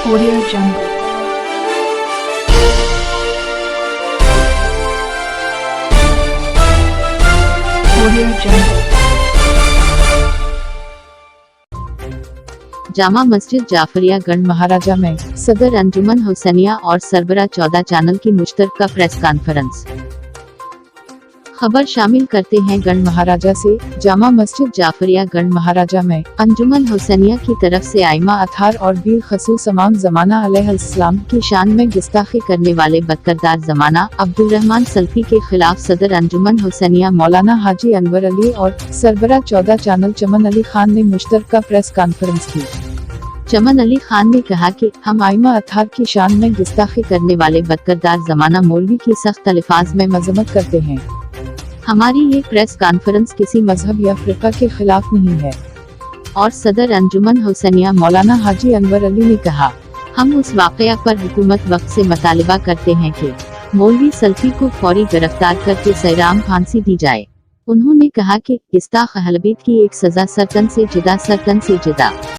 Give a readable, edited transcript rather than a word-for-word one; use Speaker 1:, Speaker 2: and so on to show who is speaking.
Speaker 1: Audio Jungle. Audio Jungle.
Speaker 2: Jama Masjid Jafaria गढ़ महाराजा में सदर अंजुमन हुसैनिया और सरबरा 14 चैनल की मुश्तरका प्रेस कॉन्फ्रेंस। खबर शामिल करते हैं गढ़ महाराजा से। जामा मस्जिद जाफरिया गढ़ महाराजा में अंजुमन हुसैनिया की तरफ से आइमा अथार और बीर खसूस इमाम ज़माना अलैहिस्सलाम की शान में गुस्ताखी करने वाले बदकिरदार ज़माना अब्दुल रहमान सल्फी के खिलाफ सदर अंजुमन हुसैनिया मौलाना हाजी अनवर अली और सरबरा 14 चैनल चमन अली खान ने मुश्तरका प्रेस कॉन्फ्रेंस की। चमन अली खान ने कहा कि हम आइमा अथार की शान में गुस्ताखी करने वाले बदकिरदार ज़माना मौलवी की सख्त अल्फाज में मजम्मत करते हैं। हमारी ये प्रेस कॉन्फ्रेंस किसी मजहब या फ़िरका के खिलाफ नहीं है। और सदर अंजुमन हुसैनिया मौलाना हाजी अनवर अली ने कहा, हम उस वाक़या पर हुकूमत वक्त से मुतालिबा करते हैं कि मौलवी सल्फी को फौरी गिरफ्तार करके सैराम फांसी दी जाए। उन्होंने कहा कि गुस्ताख अहलबेत की एक सज़ा सरतन से जुदा